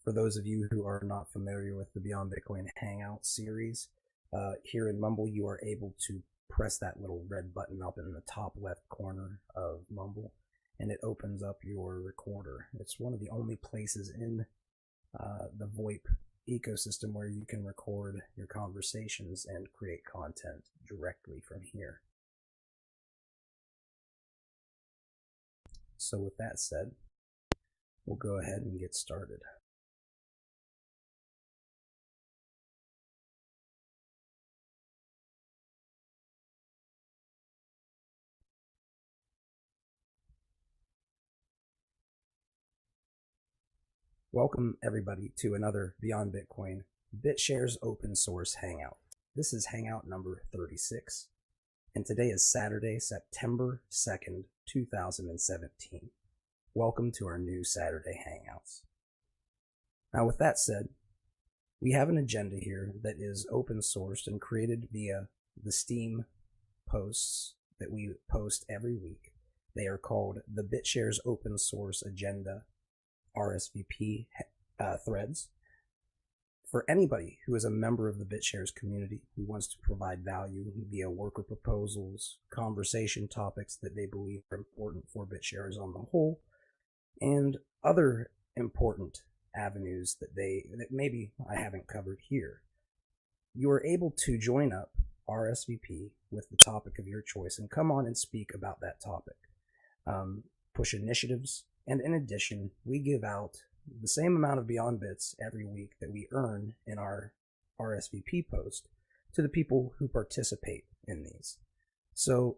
For those of you who are not familiar with the Beyond Bitcoin Hangout series, here in Mumble, you are able to press that little red button up in the top left corner of Mumble, and it opens up your recorder. It's one of the only places in the VoIP ecosystem where you can record your conversations and create content directly from here. So with that said, we'll go ahead and get started. Welcome everybody to another Beyond Bitcoin BitShares open source Hangout. This is Hangout number 36, and today is Saturday, September 2nd, 2017. Welcome to our new Saturday Hangouts. Now with that said, we have an agenda here that is open sourced and created via the Steam posts that we post every week. They are called the BitShares Open Source Agenda Rsvp threads. For anybody who is a member of the BitShares community who wants to provide value via worker proposals, conversation topics that they believe are important for BitShares on the whole, and other important avenues that maybe I haven't covered here, you are able to join up Rsvp with the topic of your choice and come on and speak about that topic, push initiatives. And in addition, we give out the same amount of Beyond Bits every week that we earn in our Rsvp post to the people who participate in these. So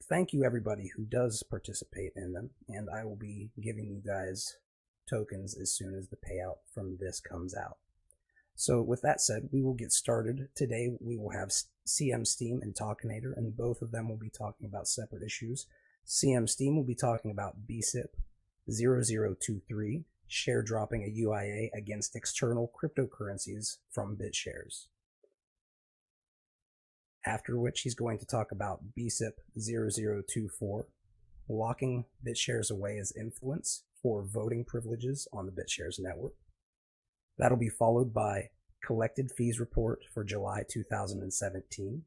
thank you everybody who does participate in them, and I will be giving you guys tokens as soon as the payout from this comes out. So with that said, we will get started. Today we will have CM Steam and Talkinator, and both of them will be talking about separate issues. CM Steam will be talking about BSIP 0023, share dropping a UIA against external cryptocurrencies from BitShares. After which he's going to talk about BSIP 0024, locking BitShares away as influence for voting privileges on the BitShares network. That'll be followed by collected fees report for July 2017.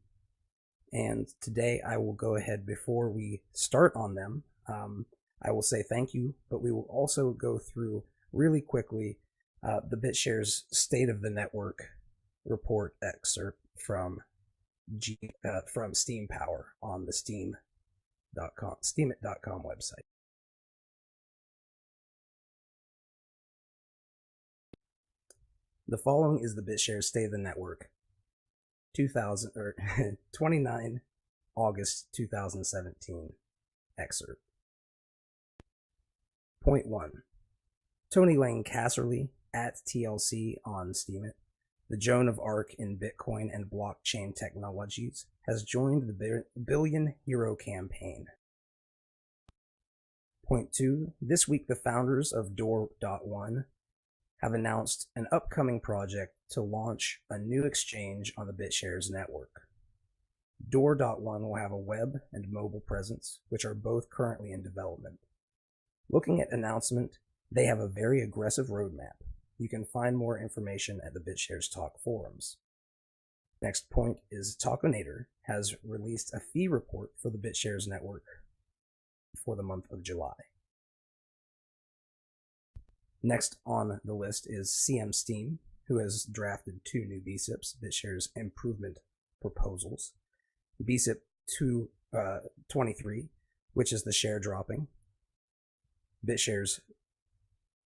And today I will go ahead, before we start on them, I will say thank you, but we will also go through really quickly the BitShares State of the Network report excerpt from Steam Power on the steamit.com website. The following is the BitShares State of the Network 29 August 2017 excerpt. Point 1. Tony Lane Casserly at TLC on Steemit, the Joan of Arc in Bitcoin and blockchain technologies, has joined the Billion Hero campaign. Point 2. This week the founders of Door.one have announced an upcoming project to launch a new exchange on the BitShares network. Door.one will have a web and mobile presence, which are both currently in development. Looking at announcement, they have a very aggressive roadmap. You can find more information at the BitShares Talk forums. Next point is Talkinator has released a fee report for the BitShares network for the month of July. Next on the list is CM Steam, who has drafted 2 new BSIPs, BitShares Improvement Proposals. BSIP 23, which is the share dropping. BitShares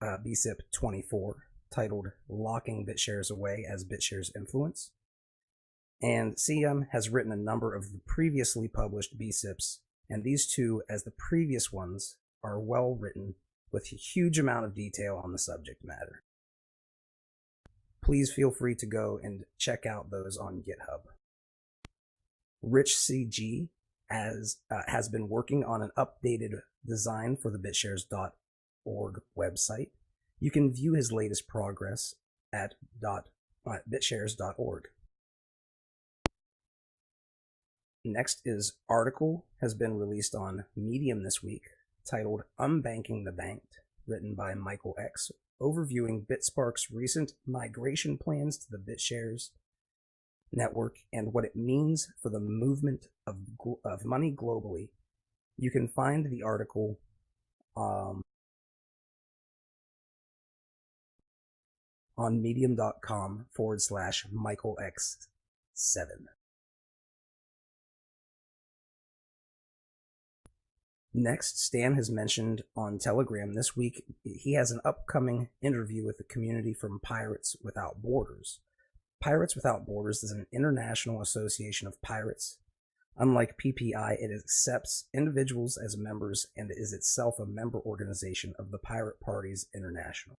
BSIP 24, titled Locking BitShares Away as BitShares Influence. And CM has written a number of the previously published BSIPs, and these two, as the previous ones, are well written with a huge amount of detail on the subject matter. Please feel free to go and check out those on GitHub. Rsvp has been working on an updated design for the BitShares.org website. You can view his latest progress at BitShares.org. Next is article has been released on Medium this week, titled Unbanking the Banked, written by Michael X, overviewing BitSpark's recent migration plans to the BitShares network and what it means for the movement of money globally. You can find the article on medium.com/MichaelX7. Next, Stan has mentioned on Telegram this week he has an upcoming interview with the community from Pirates Without Borders. Pirates Without Borders is an international association of pirates. Unlike PPI, it accepts individuals as members and is itself a member organization of the Pirate Parties International.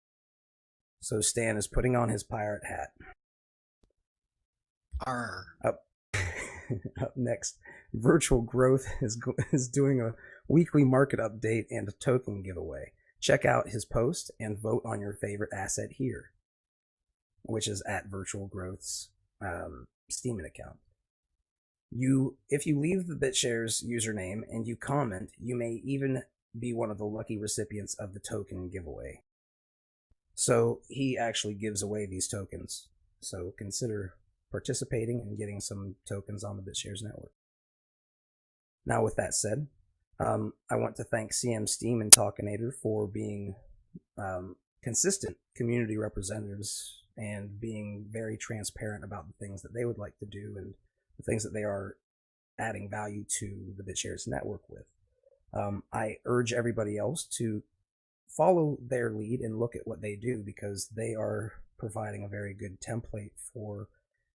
So Stan is putting on his pirate hat. Arr. Up next, Virtual Growth is doing a weekly market update and a token giveaway. Check out his post and vote on your favorite asset here, which is at Virtual Growth's Steemit account. If you leave the BitShares username and you comment, you may even be one of the lucky recipients of the token giveaway. So he actually gives away these tokens. So consider participating and getting some tokens on the BitShares network. Now, with that said, I want to thank CM Steem and Talkinator for being consistent community representatives and being very transparent about the things that they would like to do and the things that they are adding value to the BitShares network with. I urge everybody else to follow their lead and look at what they do, because they are providing a very good template for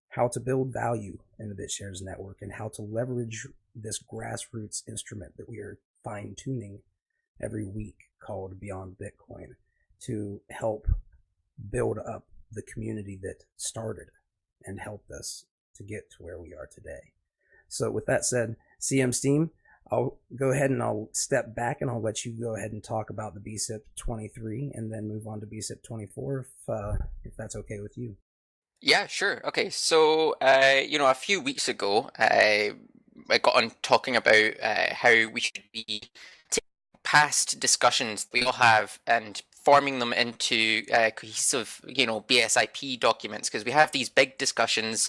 how to build value in the BitShares network and how to leverage this grassroots instrument that we are fine-tuning every week called Beyond Bitcoin to help build up the community that started and helped us to get to where we are today. So with that said, CM Steem, I'll go ahead and I'll step back and I'll let you go ahead and talk about the BSIP 23 and then move on to BSIP 24 if that's okay with you. Yeah, sure. Okay, so a few weeks ago, I got on talking about how we should be taking past discussions we all have and forming them into cohesive, BSIP documents, because we have these big discussions.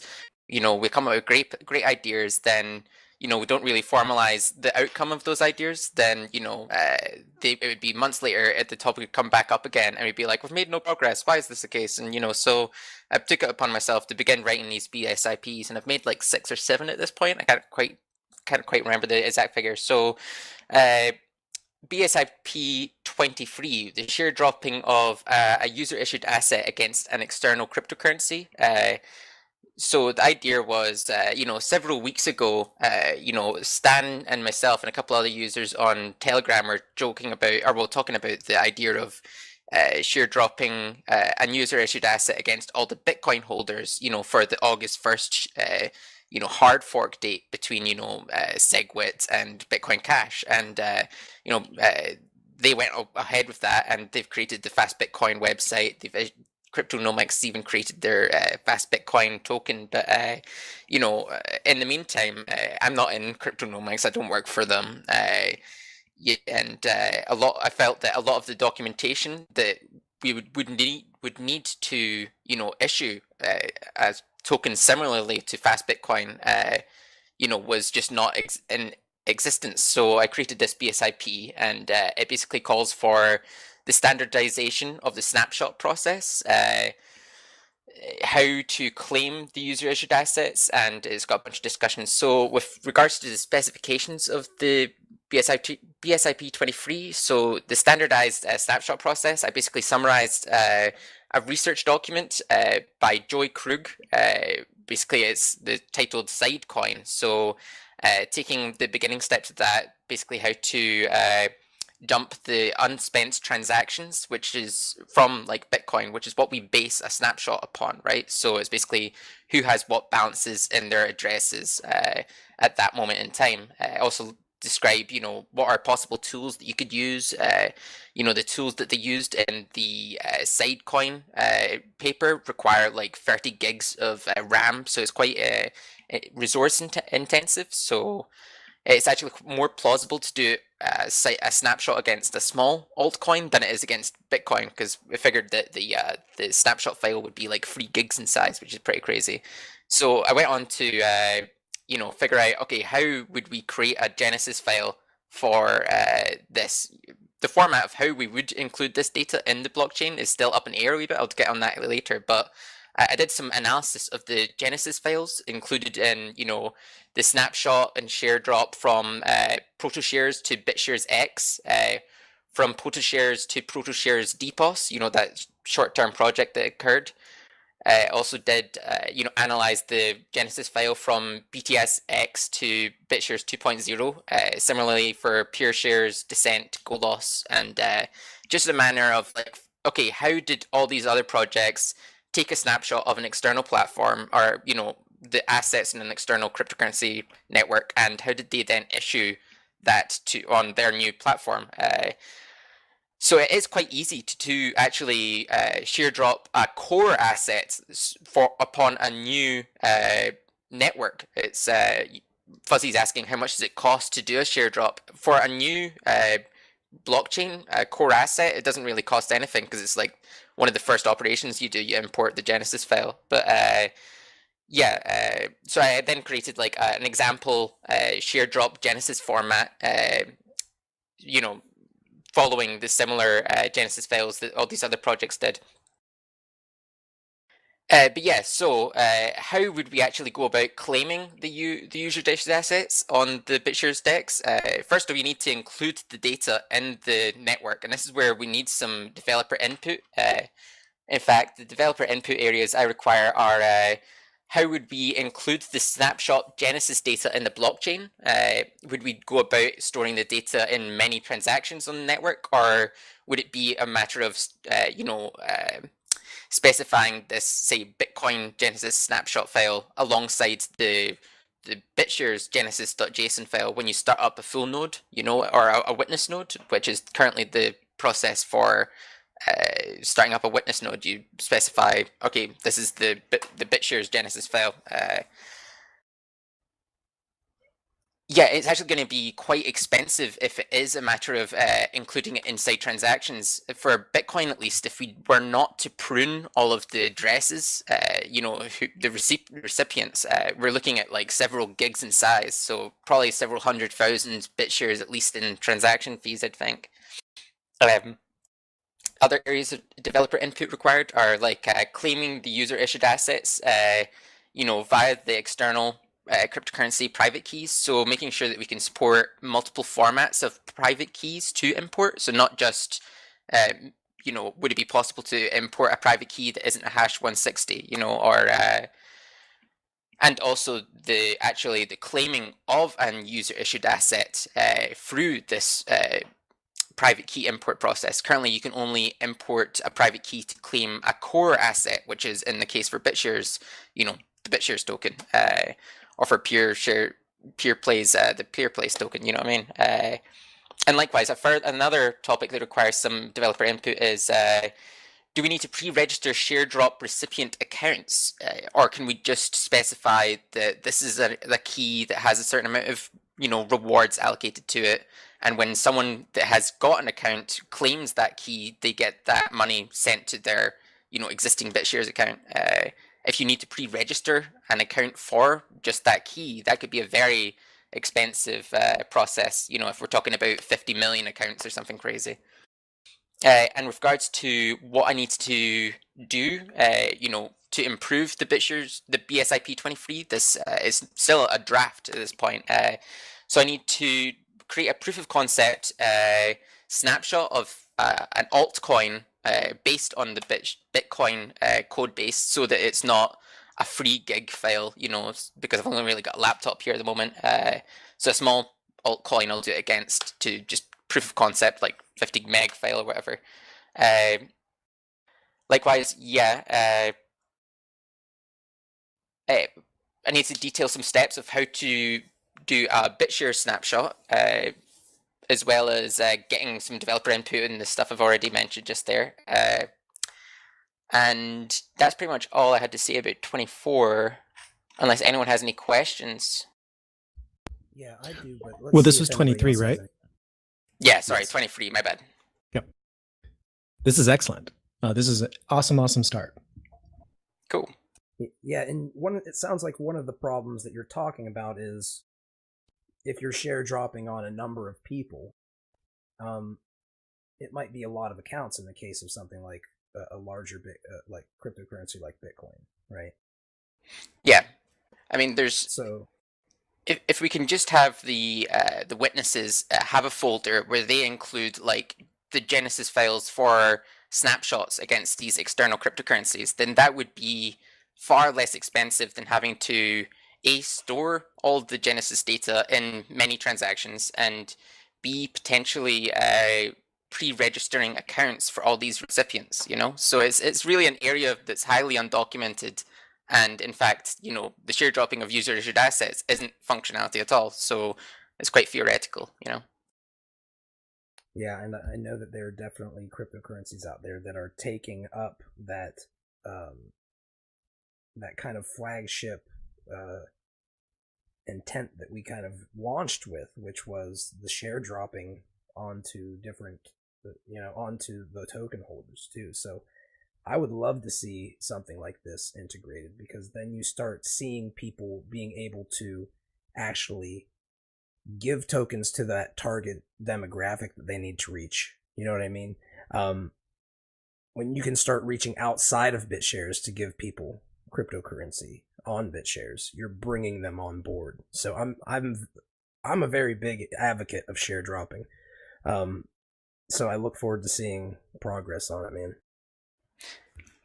We come up with great ideas, then we don't really formalize the outcome of those ideas, then it would be months later at the topic would come back up again, and we'd be like, we've made no progress. Why is this the case? And so I took it upon myself to begin writing these BSIPs, and I've made like 6 or 7 at this point. I can't quite remember the exact figure. So BSIP 23, the sheer dropping of a user issued asset against an external cryptocurrency. So the idea was, several weeks ago, Stan and myself and a couple other users on Telegram are talking about the idea of sheer dropping a user issued asset against all the Bitcoin holders, for the August 1st, hard fork date between, SegWit and Bitcoin Cash. And, they went ahead with that, and they've created the Fast Bitcoin website. Cryptonomics even created their Fast Bitcoin token, but in the meantime, I'm not in Cryptonomics. I don't work for them, I felt that a lot of the documentation that we would need to issue as tokens similarly to Fast Bitcoin, was just not in existence. So I created this BSIP, and it basically calls for the standardization of the snapshot process, how to claim the user issued assets, and it's got a bunch of discussions. So with regards to the specifications of the BSIP 23, so the standardized snapshot process, I basically summarized a research document by Joy Krug. Basically, it's titled Sidecoin. So taking the beginning steps of that, basically how to dump the unspent transactions, which is from like Bitcoin, which is what we base a snapshot upon, right? So it's basically who has what balances in their addresses at that moment in time. Also describe, what are possible tools that you could use, the tools that they used in the Sidecoin paper require like 30 gigs of RAM, so it's quite resource intensive. So it's actually more plausible to do a snapshot against a small altcoin than it is against Bitcoin, because we figured that the snapshot file would be like 3 gigs in size, which is pretty crazy. So I went on to figure out, okay, how would we create a Genesis file for this? The format of how we would include this data in the blockchain is still up in the air a wee bit. I'll get on that later, but I did some analysis of the Genesis files included in, the snapshot and share drop from ProtoShares to BitShares X, from ProtoShares to ProtoShares DPoS, that short-term project that occurred. Also did, analyze the Genesis file from BTSX to BitShares 2.0. Similarly for PureShares, Descent, GoLoss, and just a manner of like, okay, how did all these other projects take a snapshot of an external platform, or the assets in an external cryptocurrency network, and how did they then issue that on their new platform? So it is quite easy to actually share drop a core asset upon a new network. It's Fuzzy's asking how much does it cost to do a share drop for a new blockchain core asset. It doesn't really cost anything because it's like one of the first operations you do. You import the Genesis file, but so I then created like an example share drop Genesis format. Following the similar Genesis files that all these other projects did. But yeah, so how would we actually go about claiming the user data's assets on the BitShares DEX? First, we need to include the data in the network, and this is where we need some developer input. In fact, the developer input areas I require are how would we include the snapshot Genesis data in the blockchain? Would we go about storing the data in many transactions on the network, or would it be a matter of, specifying this, say, Bitcoin Genesis snapshot file alongside the BitShares Genesis.json file when you start up a full node, or a witness node, which is currently the process for starting up a witness node. You specify, okay, this is the BitShares Genesis file. Yeah, it's actually going to be quite expensive if it is a matter of including it inside transactions. For Bitcoin, at least, if we were not to prune all of the addresses, the recipients, we're looking at like several gigs in size, so probably several 100,000 BitShares at least in transaction fees, I'd think. Other areas of developer input required are like claiming the user issued assets, via the external cryptocurrency private keys. So making sure that we can support multiple formats of private keys to import. So not just, would it be possible to import a private key that isn't a hash 160, or and also the claiming of an user issued asset through this private key import process. Currently, you can only import a private key to claim a core asset, which is in the case for BitShares, the BitShares token, or for PurePlays, the PurePlays token. You know what I mean? And likewise, another topic that requires some developer input is, do we need to pre-register share drop recipient accounts, or can we just specify that this is a key that has a certain amount of rewards allocated to it, and when someone that has got an account claims that key, they get that money sent to their existing BitShares account. If you need to pre-register an account for just that key, that could be a very expensive process. If we're talking about 50 million accounts or something crazy. And with regards to what I need to do, to improve the BitShares, the BSIP 23, this is still a draft at this point. So I need to create a proof of concept snapshot of an altcoin based on the Bitcoin code base, so that it's not a 3 gig file, because I've only really got a laptop here at the moment. So a small altcoin I'll do it against to just proof of concept, like 50 meg file or whatever. Likewise, I need to detail some steps of how to do a BitShares snapshot, as well as getting some developer input and the stuff I've already mentioned just there. And that's pretty much all I had to say about 24, unless anyone has any questions. Yeah, I do, but let's Well, this see was if anybody 23, else has right? any. Yeah, sorry, Yes. 23, my bad. Yep. This is excellent. This is an awesome start. Cool. Yeah, and it sounds like one of the problems that you're talking about is if you're share dropping on a number of people, it might be a lot of accounts in the case of something like a larger bit, like cryptocurrency like Bitcoin, right? Yeah, I mean, there's So if we can just have the witnesses have a folder where they include like the Genesis files for snapshots against these external cryptocurrencies, then that would be far less expensive than having to A, store all the Genesis data in many transactions, and B, potentially pre-registering accounts for all these recipients, you know? So it's really an area that's highly undocumented, and in fact, you know, the share dropping of user issued assets isn't functionality at all. So it's quite theoretical, you know? yeah, and I know that there are definitely cryptocurrencies out there that are taking up that that kind of flagship intent that we kind of launched with, which was the share dropping onto different, onto the token holders too. So I would love to see something like this integrated, because then you start seeing people being able to actually give tokens to that target demographic that they need to reach. You know what I mean? When you can start reaching outside of BitShares to give people cryptocurrency on BitShares, you're bringing them on board. So I'm a very big advocate of share dropping. So I look forward to seeing progress on it, man.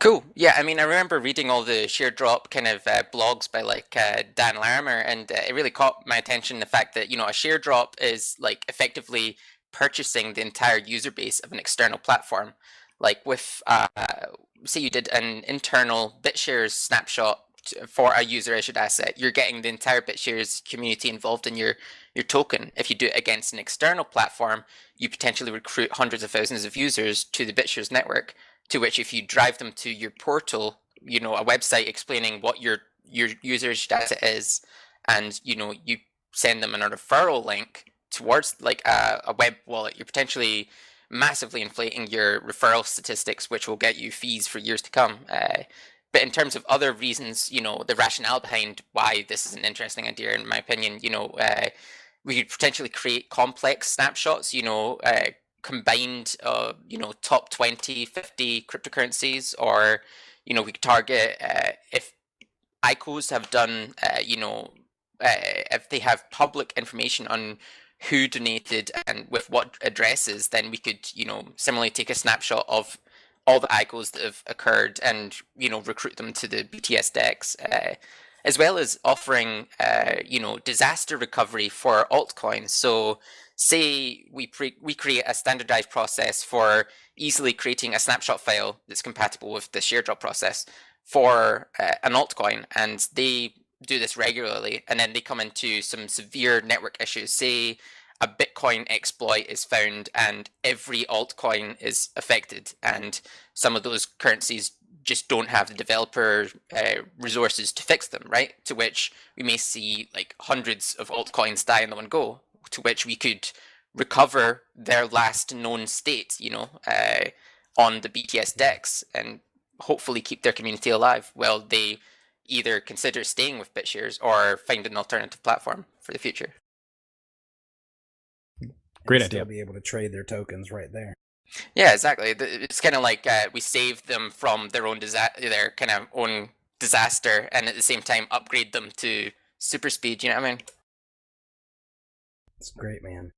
Cool. Yeah, I mean, I remember reading all the share drop kind of blogs by like Dan Larimer, and it really caught my attention the fact that, you know, a share drop is like effectively purchasing the entire user base of an external platform. Like with, say you did an internal BitShares snapshot for a user issued asset, you're getting the entire BitShares community involved in your token. If you do it against an external platform, you potentially recruit hundreds of thousands of users to the BitShares network, to which if you drive them to your portal, you know, a website explaining what your user's data is, and, you know, you send them a referral link towards like a web wallet, you're potentially massively inflating your referral statistics, which will get you fees for years to come. But in terms of other reasons, you know, the rationale behind why this is an interesting idea, in my opinion, you know, we could potentially create complex snapshots, you know, combined, you know, top 20, 50 cryptocurrencies, or, you know, we could target if ICOs have done, you know, if they have public information on who donated and with what addresses, then we could, you know, similarly take a snapshot of all the ICOs that have occurred and, you know, recruit them to the BTS DEX, as well as offering, you know, disaster recovery for altcoins. So say we create a standardized process for easily creating a snapshot file that's compatible with the share drop process for an altcoin, and they do this regularly, and then they come into some severe network issues. Say a Bitcoin exploit is found and every altcoin is affected, and some of those currencies just don't have the developer resources to fix them, right? To which we may see like hundreds of altcoins die in the one go, to which we could recover their last known state, you know, on the BTS DEX, and hopefully keep their community alive while they either consider staying with BitShares or find an alternative platform for the future. Great idea. idea. Be able to trade their tokens right there. Yeah, exactly. It's kind of like we save them from their own their kind of own disaster, and at the same time upgrade them to super speed. You know what I mean? It's great, man.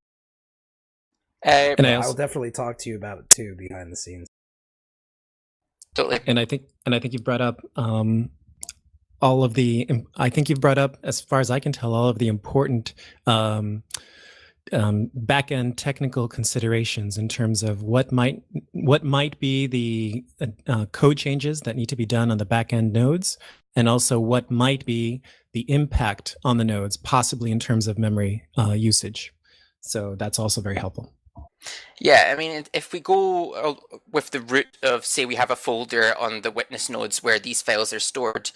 And I'll definitely talk to you about it too behind the scenes. Totally. And I think you've brought up all of the. I think you've brought up, as far as I can tell, all of the important back-end technical considerations in terms of what might be the code changes that need to be done on the back-end nodes, and also what might be the impact on the nodes, possibly in terms of memory usage. So that's also very helpful. Yeah, I mean, if we go with the route of, say, we have a folder on the witness nodes where these files are stored,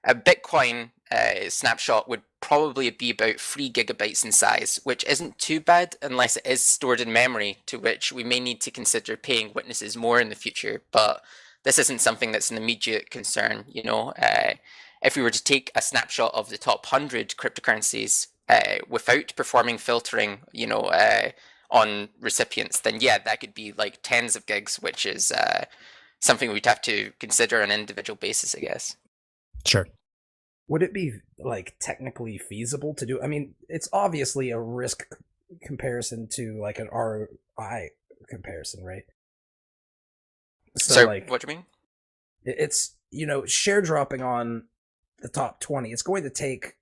a Bitcoin snapshot would probably be about 3 gigabytes in size, which isn't too bad unless it is stored in memory, to which we may need to consider paying witnesses more in the future. But this isn't something that's an immediate concern. If we were to take a snapshot of the top 100 cryptocurrencies without performing filtering, on recipients, then yeah, that could be like tens of gigs, which is something we'd have to consider on an individual basis, I guess. Sure. Would it be like technically feasible to do? I mean, it's obviously a risk comparison to like an ROI comparison, right? So like, what do you mean? It's, share dropping on the top 20. It's going to take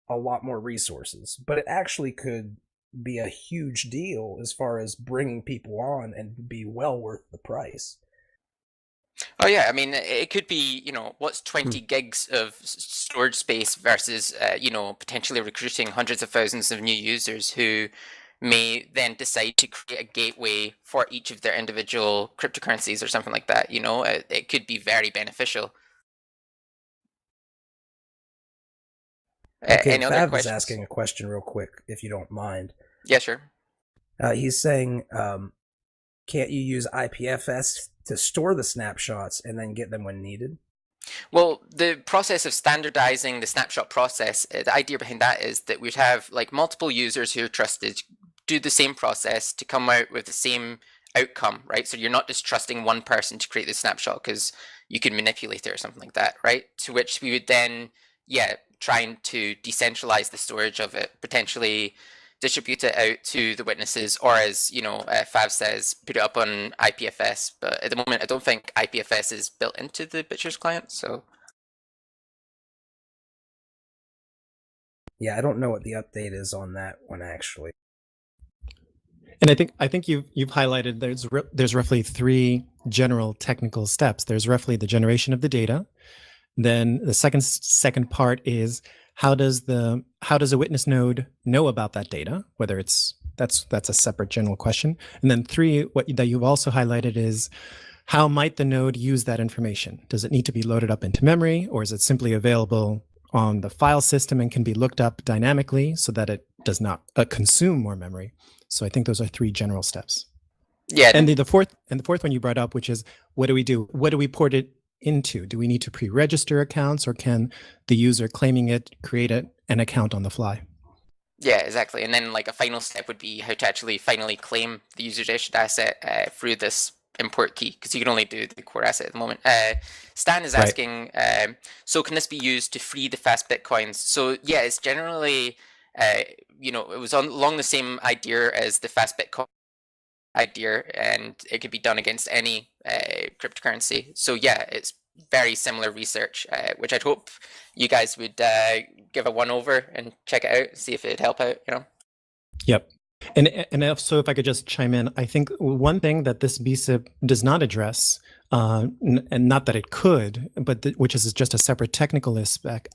a lot more resources, but it actually could be a huge deal as far as bringing people on and be well worth the price. Oh yeah, I mean, it could be, what's 20 gigs of storage space versus, potentially recruiting hundreds of thousands of new users who may then decide to create a gateway for each of their individual cryptocurrencies or something like that. It could be very beneficial. Okay, any other Fav is questions? asking a question real quick, if you don't mind. Yeah, sure. He's saying, can't you use IPFS to store the snapshots and then get them when needed? Well, the process of standardizing the snapshot process, the idea behind that is that we'd have like multiple users who are trusted do the same process to come out with the same outcome, right? So you're not just trusting one person to create the snapshot because you can manipulate it or something like that, right? To which we would then, trying to decentralize the storage of it, potentially distribute it out to the witnesses, or as Fav says, put it up on IPFS. But at the moment, I don't think IPFS is built into the BitShares client. So yeah, I don't know what the update is on that one actually. And I think you've highlighted there's roughly 3 general technical steps. There's roughly the generation of the data. Then the second part is how does a witness node know about that data? Whether that's a separate general question. And then 3, that you've also highlighted is how might the node use that information? Does it need to be loaded up into memory, or is it simply available on the file system and can be looked up dynamically so that it does not consume more memory? So I think those are 3 general steps. Yeah. And the fourth one you brought up, which is what do we do? What do we port it into? Do we need to pre-register accounts, or can the user claiming it create an account on the fly? Yeah, exactly. And then like a final step would be how to actually finally claim the user's issued asset through this import key, because you can only do the core asset at the moment. Stan is asking, so can this be used to free the fast Bitcoins? So yeah, it's generally, it was along the same idea as the fast Bitcoin idea, and it could be done against any cryptocurrency. So yeah, it's very similar research, which I'd hope you guys would give a one over and check it out, see if it'd help out. Yep. And so if I could just chime in, I think one thing that this BSIP does not address, and not that it could, but which is just a separate technical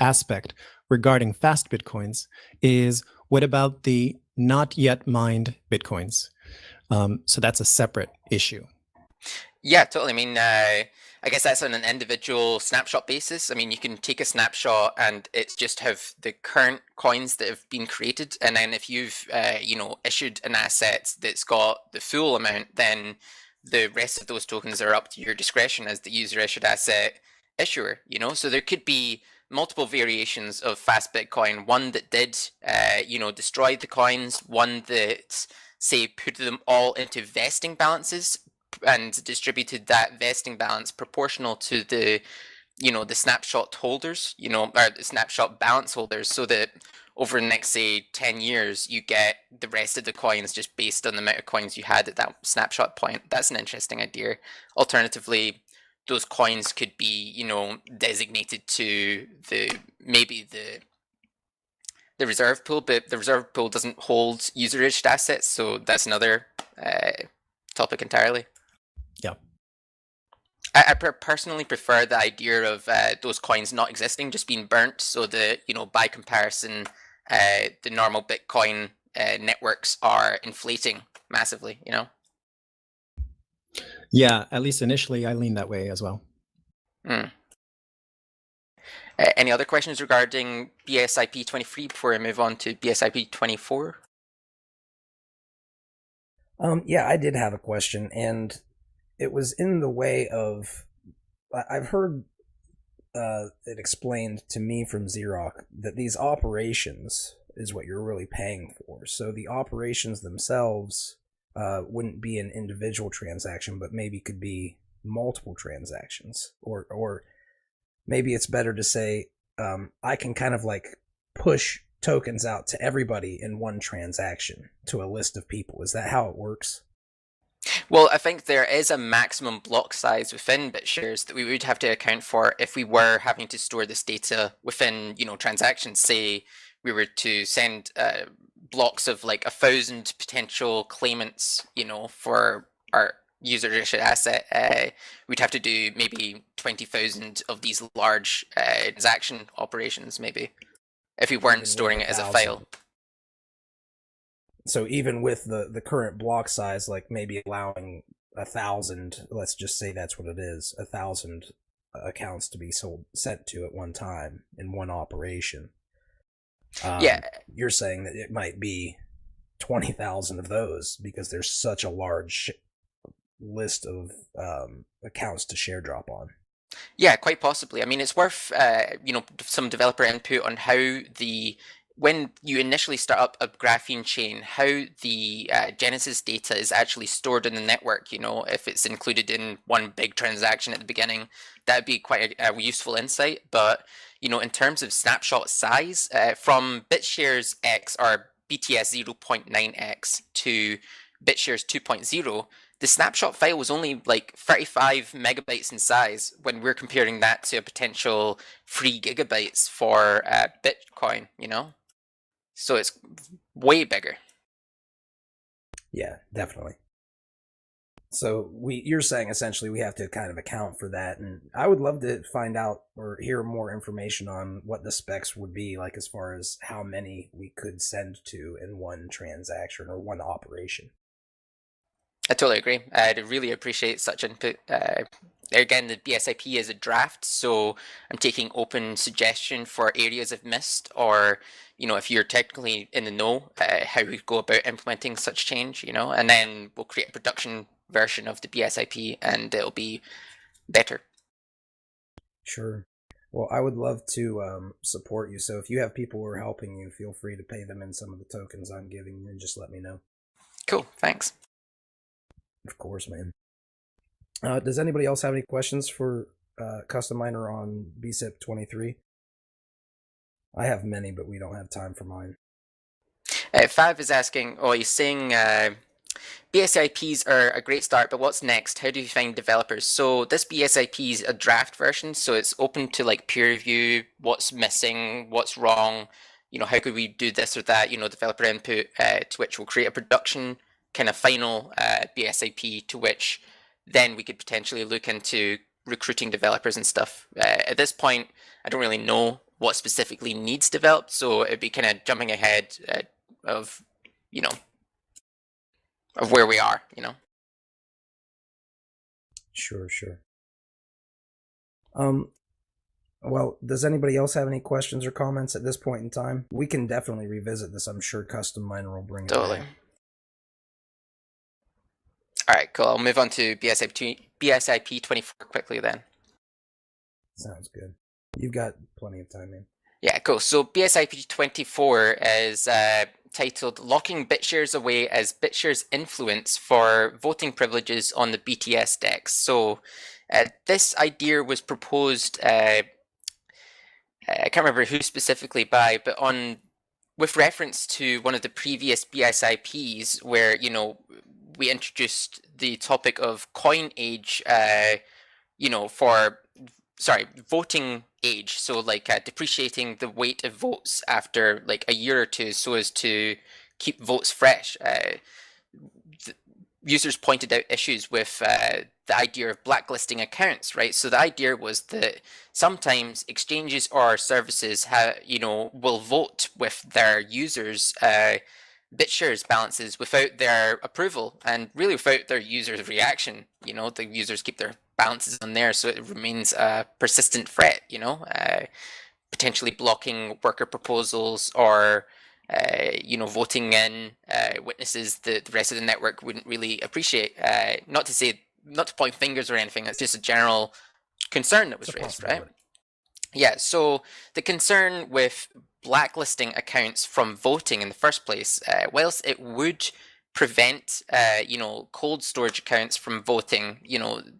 aspect regarding fast Bitcoins, is what about the not yet mined Bitcoins? So that's a separate issue. Yeah, totally. I mean, I guess that's on an individual snapshot basis. I mean, you can take a snapshot and it's just have the current coins that have been created. And then if you've, issued an asset that's got the full amount, then the rest of those tokens are up to your discretion as the user issued asset issuer, So there could be multiple variations of fast Bitcoin, one that did, destroy the coins, one that, say, put them all into vesting balances and distributed that vesting balance proportional to the snapshot holders, or the snapshot balance holders, so that over the next, say, 10 years, you get the rest of the coins just based on the amount of coins you had at that snapshot point. That's an interesting idea. Alternatively, those coins could be, designated to maybe the reserve pool, but the reserve pool doesn't hold user-issued assets, so that's another topic entirely. Yeah. I personally prefer the idea of those coins not existing, just being burnt, so that, by comparison, the normal Bitcoin networks are inflating massively, Yeah, at least initially I lean that way as well. Any other questions regarding BSIP 23 before I move on to BSIP 24? Yeah, I did have a question, and it was in the way of, I've heard it explained to me from Xerox that these operations is what you're really paying for. So the operations themselves wouldn't be an individual transaction, but maybe could be multiple transactions, or maybe it's better to say I can kind of like push tokens out to everybody in one transaction to a list of people. Is that how it works? Well, I think there is a maximum block size within BitShares that we would have to account for if we were having to store this data within, transactions. Say we were to send blocks of like 1,000 potential claimants, for our user issued asset. We'd have to do maybe 20,000 of these large transaction operations, maybe, if we weren't storing it as a file. So even with the current block size, like maybe allowing 1,000, let's just say that's what it is, 1,000 accounts to be sent to at one time in one operation. Yeah, you're saying that it might be 20,000 of those because there's such a large list of accounts to share drop on. Yeah, quite possibly. I mean, it's worth some developer input on how when you initially start up a graphene chain, how the Genesis data is actually stored in the network. If it's included in one big transaction at the beginning, that would be quite a useful insight. But in terms of snapshot size, from BitShares X or BTS 0.9x to BitShares 2.0, the snapshot file was only like 35 megabytes in size when we're comparing that to a potential 3 gigabytes for Bitcoin, So it's way bigger. Yeah, definitely. So you're saying essentially we have to kind of account for that, and I would love to find out or hear more information on what the specs would be like as far as how many we could send to in one transaction or one operation. I totally agree. I'd really appreciate such input. Again, the BSIP is a draft, so I'm taking open suggestion for areas I've missed, or if you're technically in the know, how we go about implementing such change, and then we'll create a production version of the BSIP, and it'll be better. Sure. Well, I would love to support you. So if you have people who are helping you, feel free to pay them in some of the tokens I'm giving you, and just let me know. Cool. Thanks. Of course, man. Does anybody else have any questions for Custom Miner on BSIP 23? I have many, but we don't have time for mine. Fav is asking, he's saying BSIPs are a great start, but what's next? How do you find developers? So this BSIP is a draft version, so it's open to like peer review, what's missing, what's wrong, how could we do this or that, developer input, to which we'll create a production kind of final BSIP, to which then we could potentially look into recruiting developers and stuff. At this point, I don't really know what specifically needs developed, so it'd be kind of jumping ahead of where we are, Sure. Well, does anybody else have any questions or comments at this point in time? We can definitely revisit this. I'm sure Custom Miner will bring it totally. back. All right, cool. I'll move on to BSIP 24 quickly then. Sounds good. You've got plenty of time, man. Yeah, cool. So BSIP 24 is titled Locking BitShares Away as BitShares Influence for Voting Privileges on the BTS DEX. So this idea was proposed, I can't remember who specifically by, but with reference to one of the previous BSIPs where, we introduced the topic of coin age, voting age. So like depreciating the weight of votes after like a year or two so as to keep votes fresh. Users pointed out issues with the idea of blacklisting accounts, right? So the idea was that sometimes exchanges or services will vote with their users' BitShares balances without their approval and really without their users' reaction. The users keep their balances on there, so it remains a persistent threat, potentially blocking worker proposals or voting in witnesses that the rest of the network wouldn't really appreciate. Not to point fingers or anything, that's just a general concern that was raised, right? Yeah, so the concern with blacklisting accounts from voting in the first place, whilst it would prevent, cold storage accounts from voting,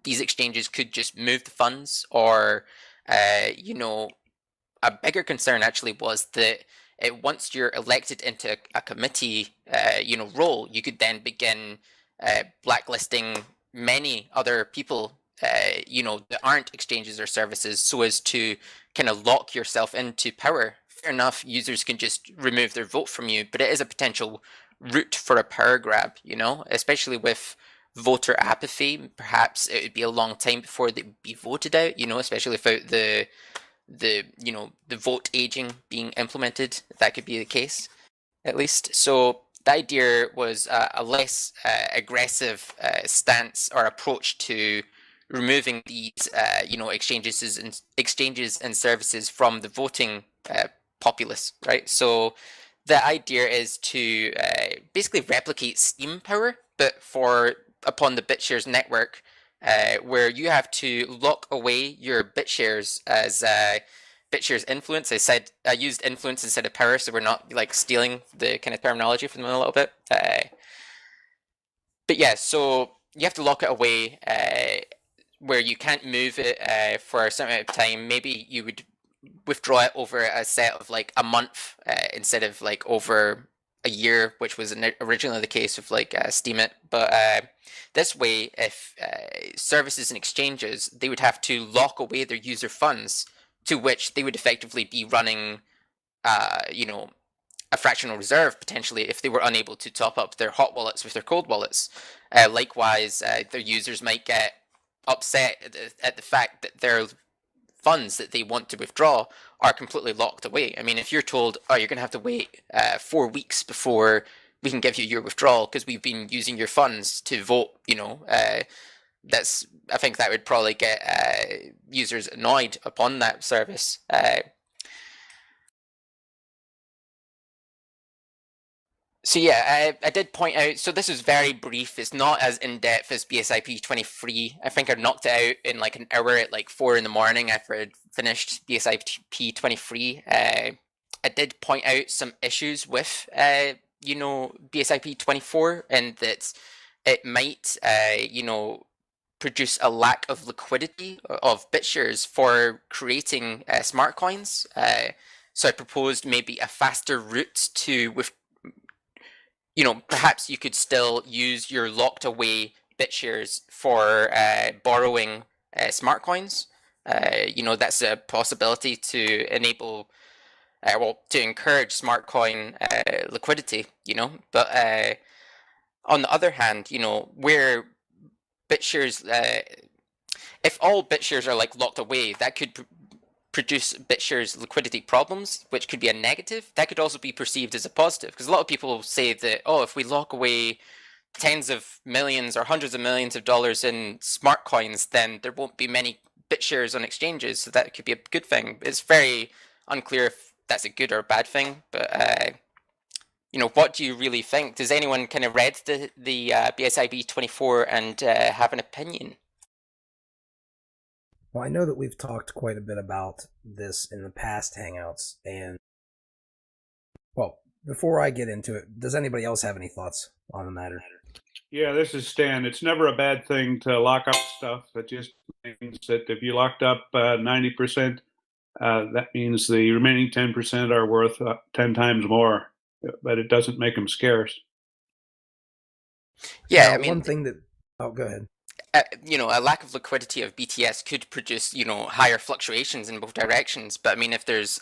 these exchanges could just move the funds, or, a bigger concern actually was that once you're elected into a committee, role, you could then begin blacklisting many other people, that aren't exchanges or services, so as to kind of lock yourself into power. Fair enough, users can just remove their vote from you, but it is a potential route for a power grab, especially with voter apathy. Perhaps it would be a long time before they would be voted out, especially without the vote aging being implemented. That could be the case, at least. So the idea was a less aggressive stance or approach to removing these, exchanges and services from the voting populace, right? So the idea is to basically replicate Steam power, but upon the BitShares network, where you have to lock away your BitShares as BitShares influence. I used influence instead of power, so we're not like stealing the kind of terminology from them a little bit. But yeah, so you have to lock it away where you can't move it for a certain amount of time. Maybe you would withdraw it over a set of like a month instead of like over a year, which was originally the case with like Steemit. But this way, if services and exchanges, they would have to lock away their user funds, to which they would effectively be running, a fractional reserve potentially if they were unable to top up their hot wallets with their cold wallets. Likewise, their users might get upset at the fact that their funds that they want to withdraw are completely locked away. I mean, if you're told, oh, you're going to have to wait 4 weeks before we can give you your withdrawal because we've been using your funds to vote, I think that would probably get users annoyed upon that service. So yeah, I did point out, so this is very brief, it's not as in-depth as BSIP 23. I think I knocked it out in like an hour at like 4 in the morning after I'd finished BSIP 23. I did point out some issues with, BSIP 24, and that it might, produce a lack of liquidity of BitShares for creating smart coins. So I proposed maybe a faster route to perhaps you could still use your locked away BitShares for borrowing smart coins. That's a possibility to enable, to encourage smart coin liquidity, But on the other hand, where BitShares, if all BitShares are like locked away, that could produce BitShares liquidity problems, which could be a negative. That could also be perceived as a positive, because a lot of people say that, oh, if we lock away tens of millions or hundreds of millions of dollars in smart coins, then there won't be many BitShares on exchanges, so that could be a good thing. It's very unclear if that's a good or a bad thing, but what do you really think? Does anyone kind of read the BSIP 24 and have an opinion? Well, I know that we've talked quite a bit about this in the past Hangouts, and, well, before I get into it, does anybody else have any thoughts on the matter? Yeah, this is Stan. It's never a bad thing to lock up stuff. It just means that if you locked up 90%, that means the remaining 10% are worth 10 times more, but it doesn't make them scarce. Yeah, now, I mean, one thing that, oh, go ahead. A lack of liquidity of BTS could produce, higher fluctuations in both directions. But I mean, if there's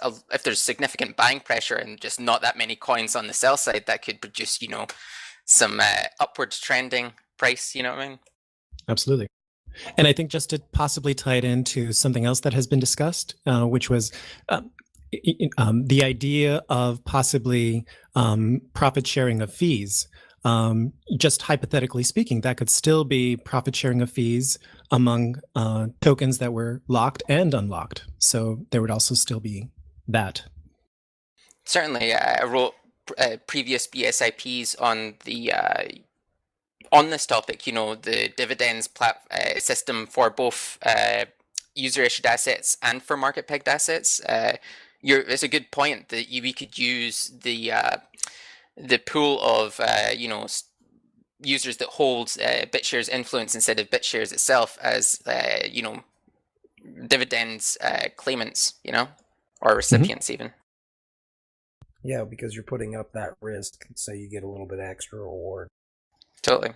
significant buying pressure and just not that many coins on the sell side, that could produce, some upward trending price. You know what I mean? Absolutely. And I think just to possibly tie it into something else that has been discussed, which was the idea of possibly profit sharing of fees. Just hypothetically speaking, that could still be profit sharing of fees among tokens that were locked and unlocked. So there would also still be that. Certainly, I wrote previous BSIPs on this topic. The dividends system for both user issued assets and for market pegged assets. It's a good point that we could use the pool of users that hold BitShares influence instead of BitShares itself as dividends claimants, or recipients even. Yeah, because you're putting up that risk, so you get a little bit extra reward. Totally.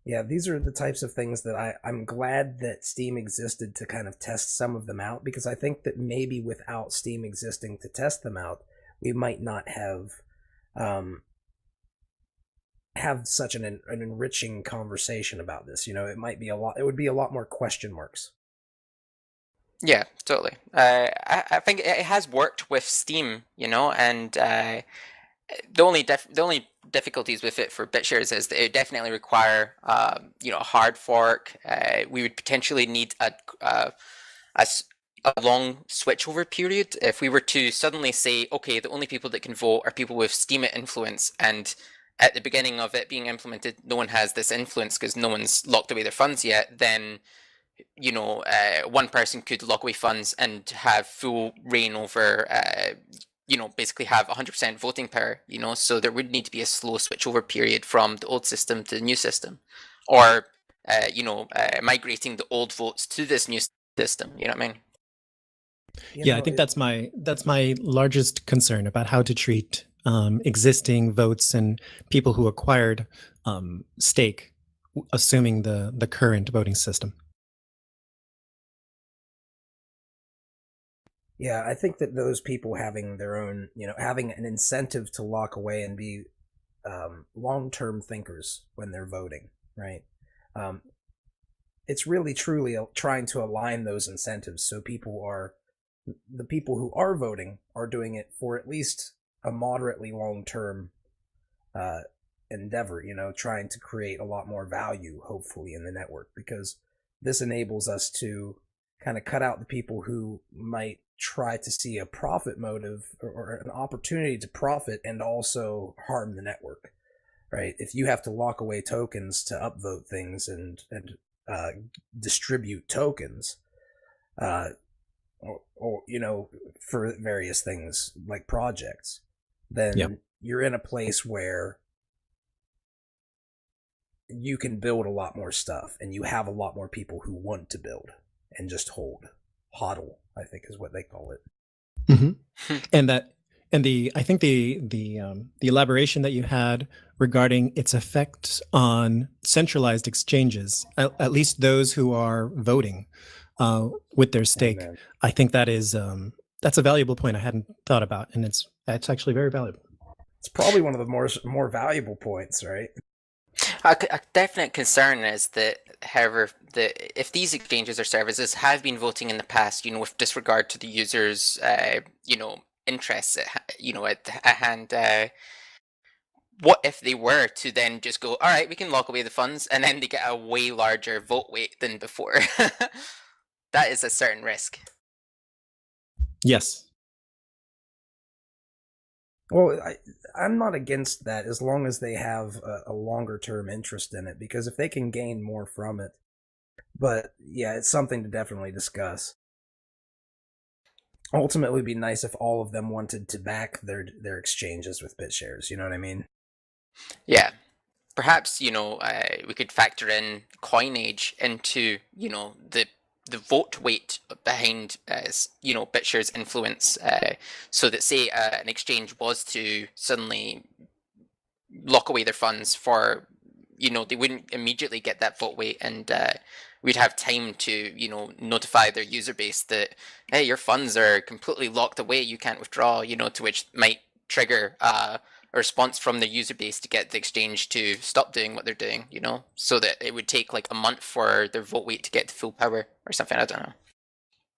Yeah, these are the types of things that I'm glad that Steam existed to kind of test some of them out, because I think that maybe without Steam existing to test them out, we might not have such an enriching conversation about this. It would be a lot more question marks. Yeah, totally. I think it has worked with Steam, and the only difficulties with it for BitShares is that it definitely require a hard fork. We would potentially need a long switchover period if we were to suddenly say, okay, the only people that can vote are people with Steam influence, and at the beginning of it being implemented, no one has this influence because no one's locked away their funds yet. Then one person could lock away funds and have full reign over, basically have 100% voting power, so there would need to be a slow switchover period from the old system to the new system, or, migrating the old votes to this new system, you know what I mean? Yeah, I think that's my largest concern about how to treat existing votes and people who acquired stake, assuming the current voting system. Yeah, I think that those people having their own, having an incentive to lock away and be long-term thinkers when they're voting, right? It's really truly trying to align those incentives so the people who are voting are doing it for at least a moderately long-term endeavor, trying to create a lot more value, hopefully, in the network, because this enables us to kind of cut out the people who might try to see a profit motive or an opportunity to profit and also harm the network, right? If you have to lock away tokens to upvote things and distribute tokens, or for various things like projects, then you're in a place where you can build a lot more stuff and you have a lot more people who want to build and just hodl, I think is what they call it. Mm-hmm. I think the elaboration that you had regarding its effect on centralized exchanges, at least those who are voting with their stake, I think that's a valuable point I hadn't thought about, and it's actually very valuable. It's probably one of the more valuable points, right? A definite concern is that, however, if these exchanges or services have been voting in the past, with disregard to the users, interests, at hand, what if they were to then just go, all right, we can lock away the funds, and then they get a way larger vote weight than before? That is a certain risk. Yes. Well, I'm not against that as long as they have a longer term interest in it, because if they can gain more from it. But yeah, it's something to definitely discuss. Ultimately, it'd be nice if all of them wanted to back their exchanges with BitShares. You know what I mean? Yeah. Perhaps, we could factor in coinage into, the vote weight behind, BitShares influence, so that, say, an exchange was to suddenly lock away their funds for, they wouldn't immediately get that vote weight, and we'd have time to, notify their user base that, hey, your funds are completely locked away, you can't withdraw, to which might trigger a response from the user base to get the exchange to stop doing what they're doing, so that it would take like a month for their vote weight to get to full power or something. I don't know.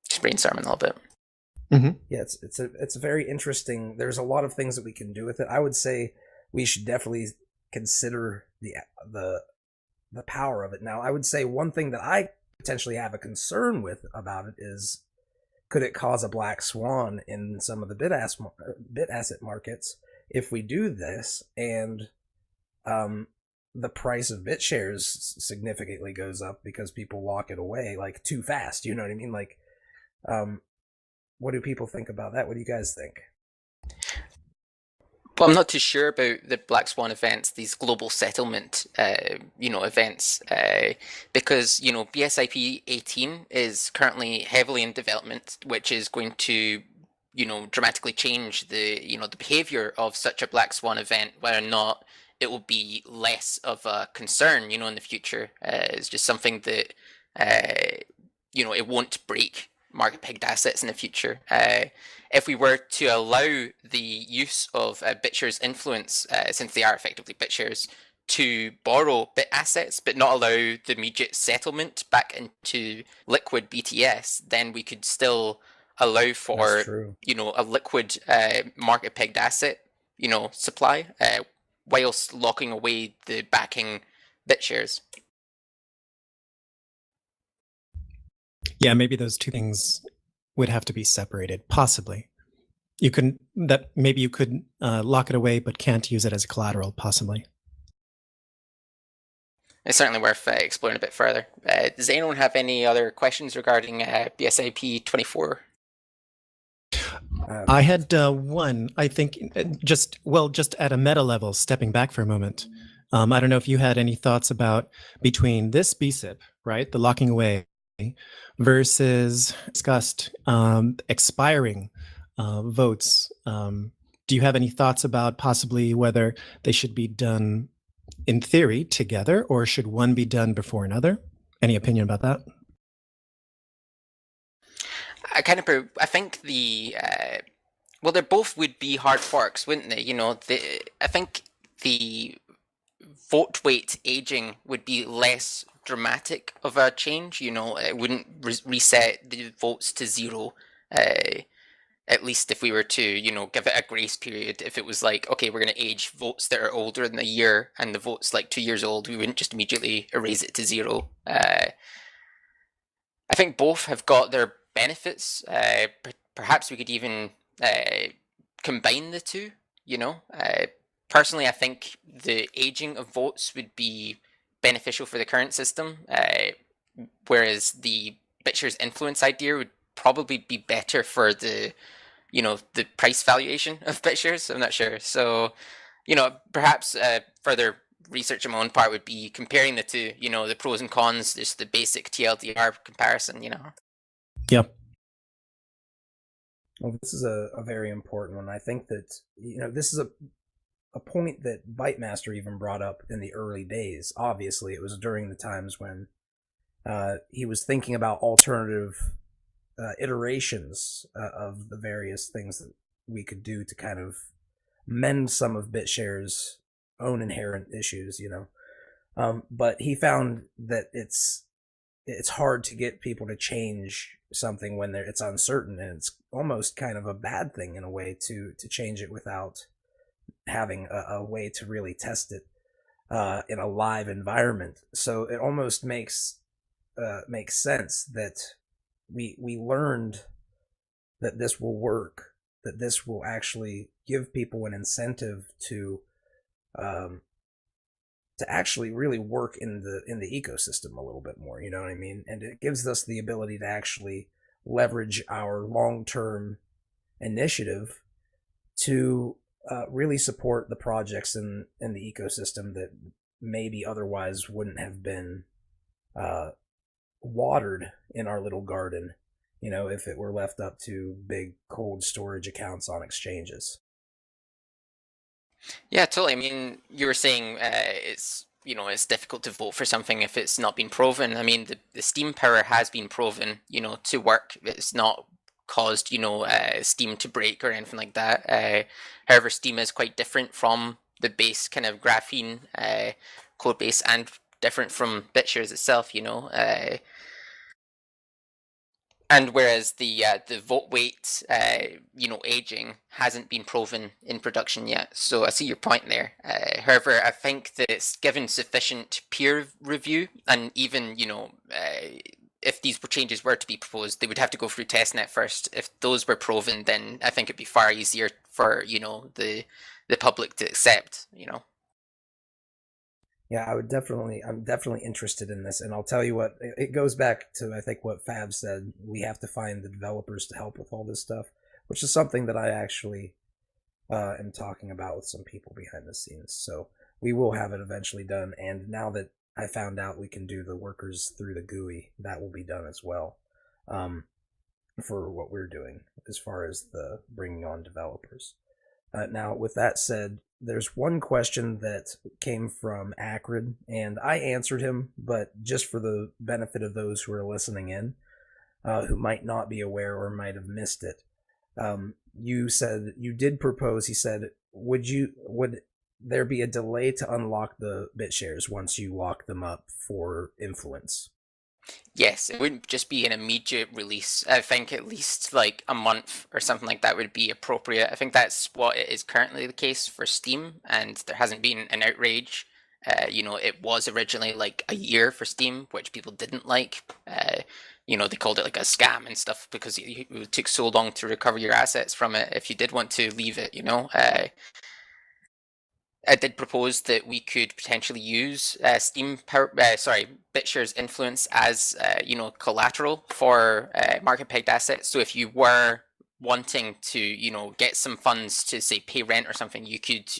Just brainstorming a little bit. Mm-hmm. Yeah, it's a very interesting. There's a lot of things that we can do with it. I would say we should definitely consider the the power of it. Now, I would say one thing that I potentially have a concern with about it is, could it cause a black swan in some of the bit asset markets if we do this, and the price of BitShares significantly goes up because people lock it away like too fast? You know what I mean? Like, what do people think about that? What do you guys think? Well, I'm not too sure about the black swan events, these global settlement, events, because BSIP 18 is currently heavily in development, which is going to, dramatically change the behavior of such a black swan event, whether or not it will be less of a concern, in the future. It's just something that, it won't break market pegged assets in the future. If we were to allow the use of BitShares influence, since they are effectively BitShares, to borrow bit assets but not allow the immediate settlement back into liquid BTS, then we could still allow for a liquid market pegged asset supply, whilst locking away the backing BitShares. Yeah, maybe those two things would have to be separated, possibly. You could lock it away but can't use it as a collateral, possibly. It's certainly worth exploring a bit further. Does anyone have any other questions regarding BSIP 24? I had one. I think just at a meta level, stepping back for a moment. I don't know if you had any thoughts about between this BSIP, right, the locking away, versus discussed expiring votes. Do you have any thoughts about possibly whether they should be done in theory together, or should one be done before another? Any opinion about that? I think they both would be hard forks, wouldn't they? I think the vote weight aging would be less dramatic of a change. It wouldn't reset the votes to zero. At least if we were to, give it a grace period. If it was like, okay, we're going to age votes that are older than a year, and the vote's like 2 years old, we wouldn't just immediately erase it to zero. I think both have got their benefits. Perhaps we could even combine the two. Personally, I think the aging of votes would be beneficial for the current system, whereas the BitShares influence idea would probably be better for the price valuation of BitShares. I'm not sure. So, perhaps further research on my own part would be comparing the two, the pros and cons, just the basic TLDR comparison, Yep. Well, this is a very important one. I think that, this is a point that Bytemaster even brought up in the early days. Obviously, it was during the times when he was thinking about alternative iterations of the various things that we could do to kind of mend some of BitShares' own inherent issues, but he found that it's hard to get people to change something when it's uncertain, and it's almost kind of a bad thing in a way to change it without having a way to really test it in a live environment. So it almost makes sense that we learned that this will work, that this will actually give people an incentive to actually really work in the ecosystem a little bit more, you know what I mean? And it gives us the ability to actually leverage our long-term initiative to really support the projects in the ecosystem that maybe otherwise wouldn't have been watered in our little garden, if it were left up to big cold storage accounts on exchanges. Yeah, totally. I mean, you were saying it's difficult to vote for something if it's not been proven. I mean, the Steam power has been proven, to work. It's not caused, Steam to break or anything like that. However, Steam is quite different from the base kind of graphene code base, and different from BitShares itself. And whereas the vote weight, aging hasn't been proven in production yet. So I see your point there. However, I think that it's given sufficient peer review, and even, if these changes were to be proposed, they would have to go through testnet first. If those were proven, then I think it'd be far easier for, the public to accept, Yeah, I'm definitely interested in this, and I'll tell you what, it goes back to, I think, what Fab said. We have to find the developers to help with all this stuff, which is something that I actually am talking about with some people behind the scenes. So we will have it eventually done, and now that I found out we can do the workers through the GUI, that will be done as well, for what we're doing as far as the bringing on developers. Now, with that said, there's one question that came from Acrid, and I answered him, but just for the benefit of those who are listening in, who might not be aware or might have missed it. You said you did propose. He said, would there be a delay to unlock the BitShares once you lock them up for influence? Yes, it wouldn't just be an immediate release. I think at least like a month or something like that would be appropriate. I think that's what it is currently the case for Steam, and there hasn't been an outrage. It was originally like a year for Steam, which people didn't like. They called it like a scam and stuff because it took so long to recover your assets from it if you did want to leave it, I did propose that we could potentially use BitShares influence as collateral for market pegged assets. So if you were wanting to get some funds to say pay rent or something, you could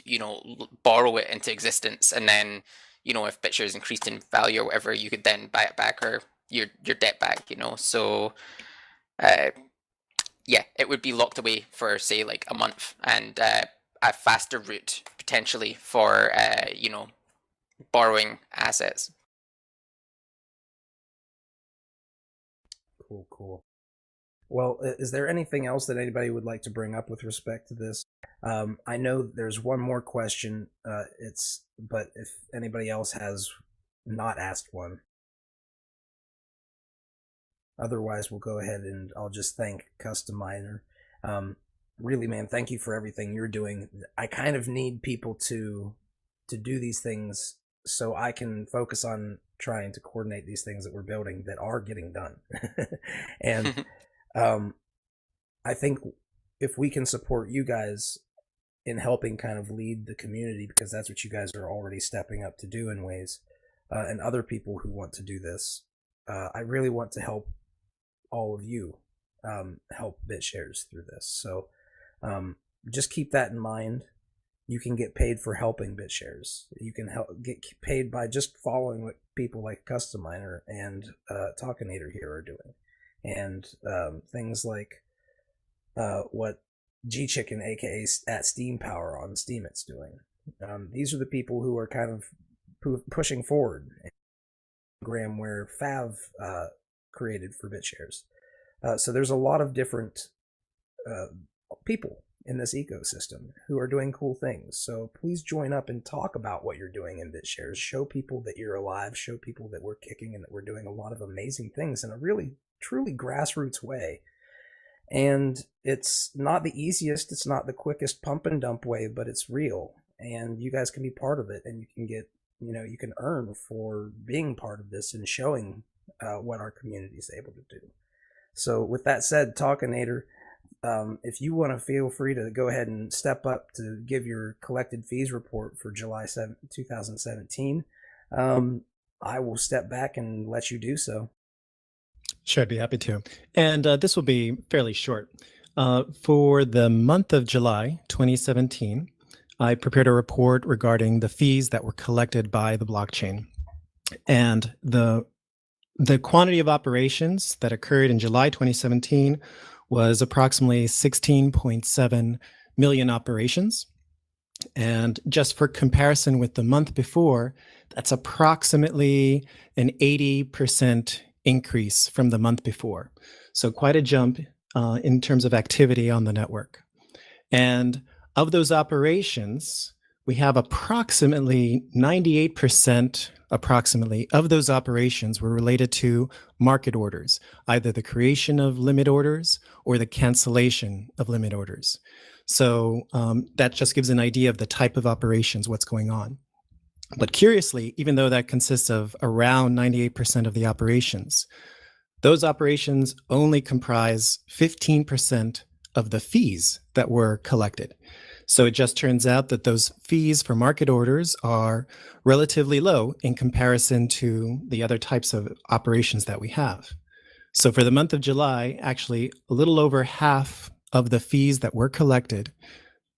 borrow it into existence, and then if BitShares increased in value or whatever, you could then buy it back or your debt back. So it would be locked away for say like a month, and a faster route potentially for borrowing assets. Cool. Well, is there anything else that anybody would like to bring up with respect to this? I know there's one more question. But if anybody else has not asked one, otherwise we'll go ahead and I'll just thank Custom Miner. Really, man, thank you for everything you're doing. I kind of need people to do these things so I can focus on trying to coordinate these things that we're building that are getting done. And I think if we can support you guys in helping kind of lead the community, because that's what you guys are already stepping up to do in ways, and other people who want to do this, I really want to help all of you help BitShares through this. So just keep that in mind. You can get paid for helping BitShares. You can get paid by just following what people like Custom Miner and Talkinator here are doing, and things like what G-Chicken, aka at Steam Power on Steam, it's doing. These are the people who are kind of pushing forward. Program where Fav created for BitShares. So there's a lot of different people in this ecosystem who are doing cool things. So please join up and talk about what you're doing in BitShares. Show people that you're alive. Show people that we're kicking and that we're doing a lot of amazing things in a really, truly grassroots way. And it's not the easiest, it's not the quickest pump and dump way, but it's real. And you guys can be part of it, and you can get, you can earn for being part of this and showing what our community is able to do. So with that said, Talkinator, if you want to, feel free to go ahead and step up to give your collected fees report for July 7, 2017. I will step back and let you do so. Sure, I'd be happy to. And this will be fairly short. For the month of July 2017, I prepared a report regarding the fees that were collected by the blockchain. And the quantity of operations that occurred in July 2017 was approximately 16.7 million operations. And just for comparison with the month before, that's approximately an 80% increase from the month before. So quite a jump in terms of activity on the network. And of those operations, we have approximately 98% approximately, of those operations were related to market orders, either the creation of limit orders or the cancellation of limit orders. So that just gives an idea of the type of operations, what's going on. But curiously, even though that consists of around 98% of the operations, those operations only comprise 15% of the fees that were collected. So it just turns out that those fees for market orders are relatively low in comparison to the other types of operations that we have. So for the month of July, actually a little over half of the fees that were collected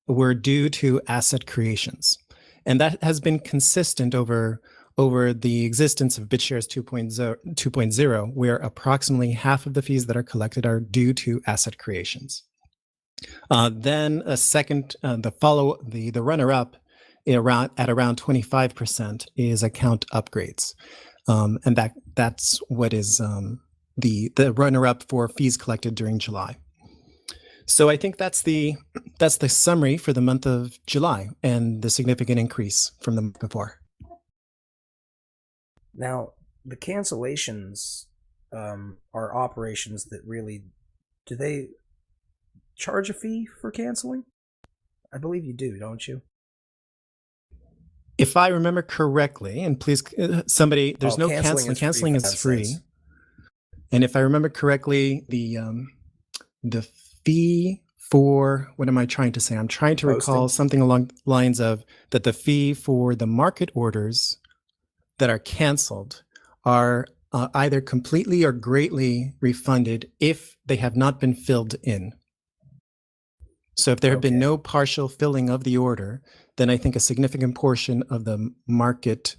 were due to asset creations. And that has been consistent over the existence of BitShares 2.0, where approximately half of the fees that are collected are due to asset creations. Then a second, the runner-up at around 25% is account upgrades, and that's what is the runner-up for fees collected during July. So I think that's the summary for the month of July and the significant increase from the month before. Now, the cancellations are operations that really, do they charge a fee for canceling? I believe you do, don't you? If I remember correctly, and please, somebody, there's no canceling. Canceling is free. And if I remember correctly, the fee for, what am I trying to say? I'm trying to recall something along the lines of that the fee for the market orders that are canceled are either completely or greatly refunded if they have not been filled in. So if there have been no partial filling of the order, then I think a significant portion of the market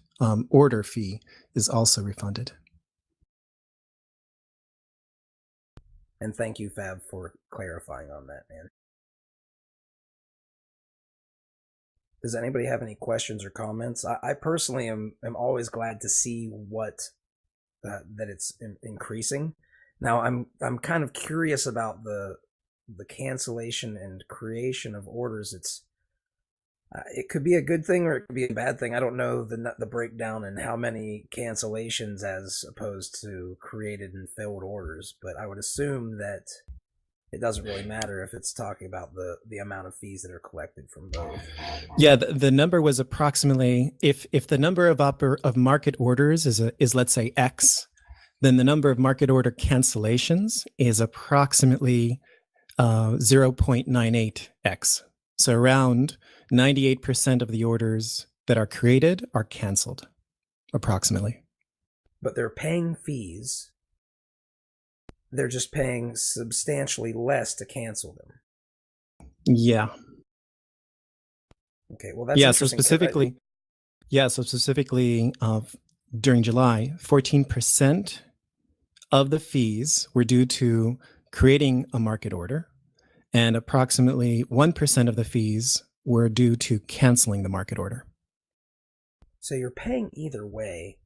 order fee is also refunded. And thank you, Fab, for clarifying on that, man. Does anybody have any questions or comments? I personally am always glad to see what that it's increasing. Now I'm kind of curious about the cancellation and creation of orders. It could be a good thing or it could be a bad thing. I don't know the breakdown and how many cancellations as opposed to created and filled orders, but I would assume that it doesn't really matter if it's talking about the amount of fees that are collected from both. Yeah, the number was approximately, if the number of market orders is let's say X, then the number of market order cancellations is approximately 0.98x. So around 98% of the orders that are created are canceled, approximately. But they're paying fees. They're just paying substantially less to cancel them. Yeah. Okay, well that's interesting. So specifically, during July, 14% of the fees were due to creating a market order, and approximately 1% of the fees were due to canceling the market order. So you're paying either way.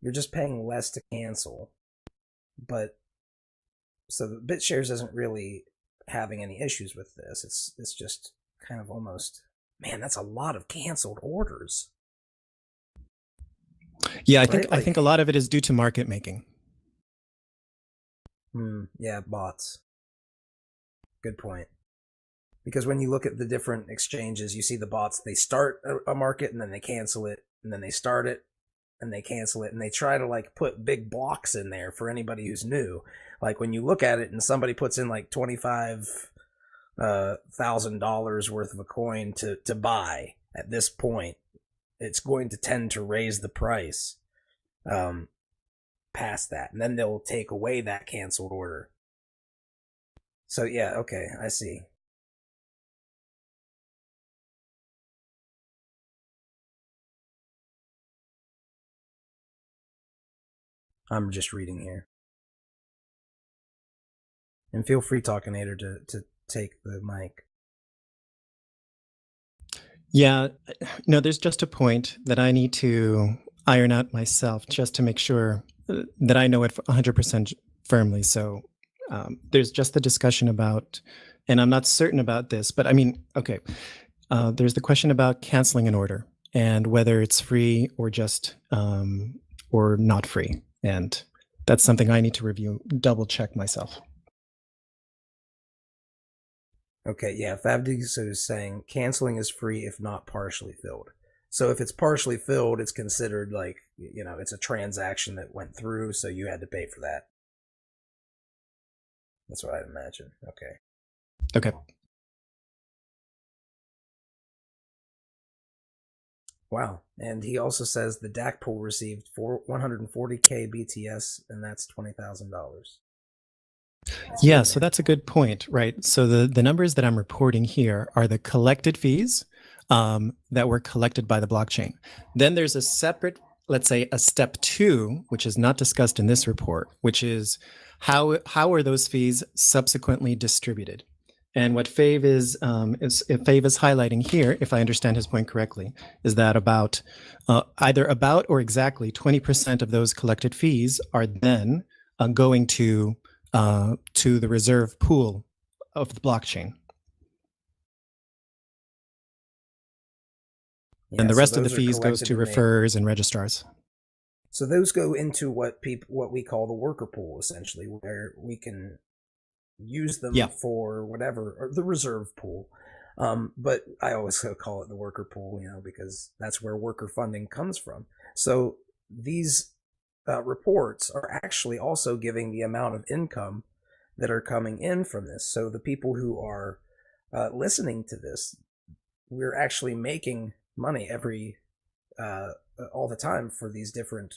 You're just paying less to cancel. But so the BitShares isn't really having any issues with this. It's just kind of almost, man, that's a lot of canceled orders. Yeah, I think a lot of it is due to market making. Yeah, bots. Good point. Because when you look at the different exchanges, you see the bots, they start a market and then they cancel it, and then they start it and they cancel it, and they try to like put big blocks in there for anybody who's new. Like when you look at it and somebody puts in like $25,000 worth of a coin to buy at this point, it's going to tend to raise the price past that, and then they'll take away that canceled order. So yeah, okay, I see. I'm just reading here. And feel free, Talkinator, to take the mic. Yeah, no, there's just a point that I need to iron out myself just to make sure that I know it 100% firmly. So there's just the discussion about, and I'm not certain about this, but I mean, okay, there's the question about canceling an order. and whether it's free or just or not free. And that's something I need to review, double check myself. Okay, yeah, Fabdiso is saying canceling is free if not partially filled. So if it's partially filled, it's considered like, you know, it's a transaction that went through, so you had to pay for that. That's what I'd imagine. Okay. Okay. Wow. And he also says the DAC pool received 140K BTS, and that's $20,000. Yeah, so that's a good point, right? So the numbers that I'm reporting here are the collected fees that were collected by the blockchain. Then there's a separate, let's say, a step 2, which is not discussed in this report, which is how are those fees subsequently distributed? And what Fave is highlighting here, if I understand his point correctly, is that about either about or exactly 20% of those collected fees are then going to the reserve pool of the blockchain. Yeah, and the rest of the fees goes to referrers and registrars. So those go into what we call the worker pool, essentially, where we can use them for whatever, or the reserve pool. But I always call it the worker pool, you know, because that's where worker funding comes from. So these reports are actually also giving the amount of income that are coming in from this. So the people who are listening to this, we're actually making money all the time for these different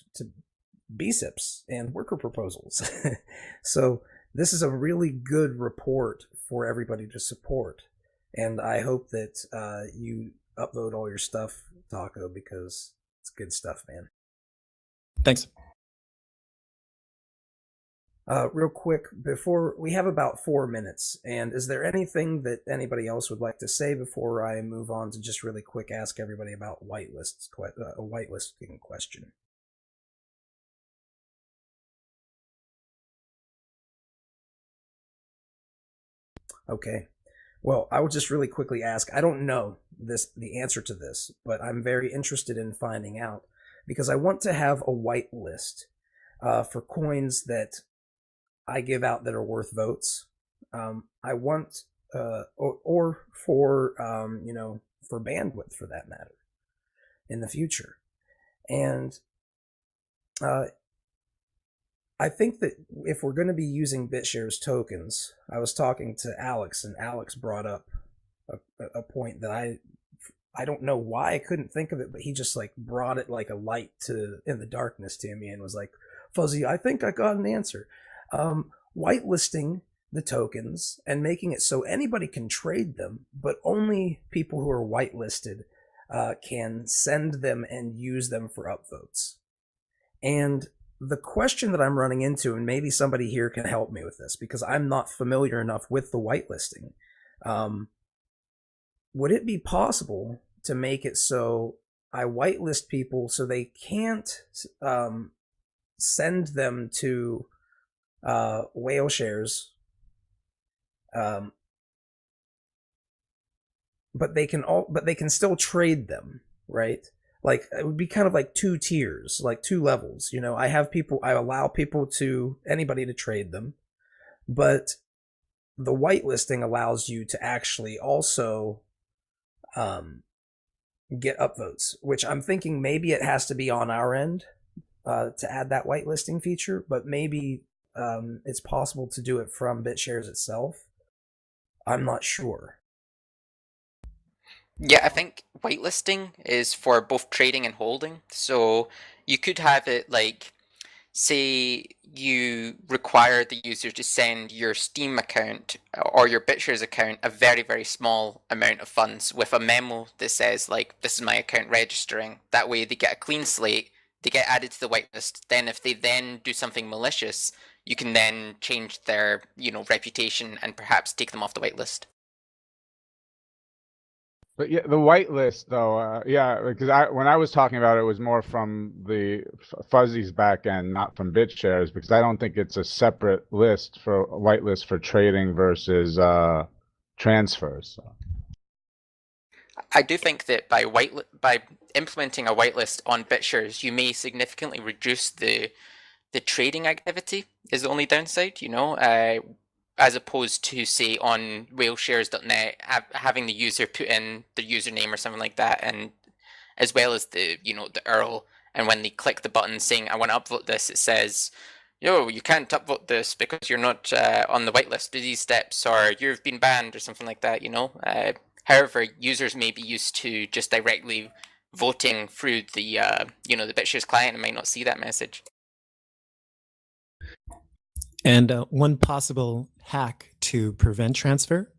BSIPs and worker proposals. So this is a really good report for everybody to support. And I hope that you upload all your stuff, Taco, because it's good stuff, man. Thanks. Real quick, before we have about 4 minutes, and is there anything that anybody else would like to say before I move on to just really quick ask everybody about whitelists, a whitelisting question? Okay. Well, I will just really quickly ask. I don't know the answer to this, but I'm very interested in finding out because I want to have a whitelist for coins that I give out that are worth votes. I want, or for, for bandwidth for that matter in the future. And I think that if we're going to be using BitShares tokens, I was talking to Alex, and Alex brought up a point that I don't know why I couldn't think of it, but he just like brought it like a light in the darkness to me and was like, Fuzzy, I think I got an answer. Whitelisting the tokens and making it so anybody can trade them, but only people who are whitelisted can send them and use them for upvotes. And the question that I'm running into, and maybe somebody here can help me with this because I'm not familiar enough with the whitelisting, would it be possible to make it so I whitelist people so they can't send them to whale shares, but they can still trade them, right? Like it would be kind of like 2 tiers, like 2 levels. You know, I allow anybody to trade them, but the whitelisting allows you to actually also get upvotes, which I'm thinking maybe it has to be on our end to add that whitelisting feature, but maybe it's possible to do it from BitShares itself. I'm not sure. Yeah, I think whitelisting is for both trading and holding. So you could have it like, say you require the user to send your Steam account or your BitShares account a very, very small amount of funds with a memo that says like, this is my account registering. That way they get a clean slate, they get added to the whitelist. Then if they then do something malicious, you can then change their, reputation and perhaps take them off the whitelist. But yeah, the whitelist though, because when I was talking about it, it was more from the Fuzzy's back end, not from BitShares, because I don't think it's a separate list for whitelist for trading versus transfers. I do think that by implementing a whitelist on BitShares, you may significantly reduce the trading activity. Is the only downside, as opposed to say on whaleshares.net having the user put in the username or something like that, and as well as the the URL, and when they click the button saying I want to upvote this, it says, yo, you can't upvote this because you're not on the whitelist. Do these steps, or you've been banned, or something like that. However, users may be used to just directly voting through the the BitShares client and might not see that message. And one possible hack to prevent transfer,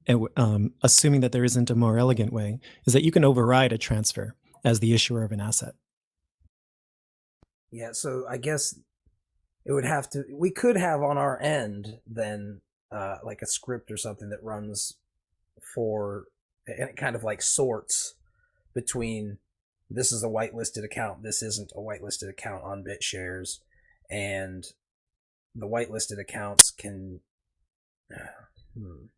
assuming that there isn't a more elegant way, is that you can override a transfer as the issuer of an asset. Yeah, so I guess it would have to, we could have on our end then like a script or something that runs for, and it kind of like sorts between this is a whitelisted account, this isn't a whitelisted account on BitShares, and the whitelisted accounts can,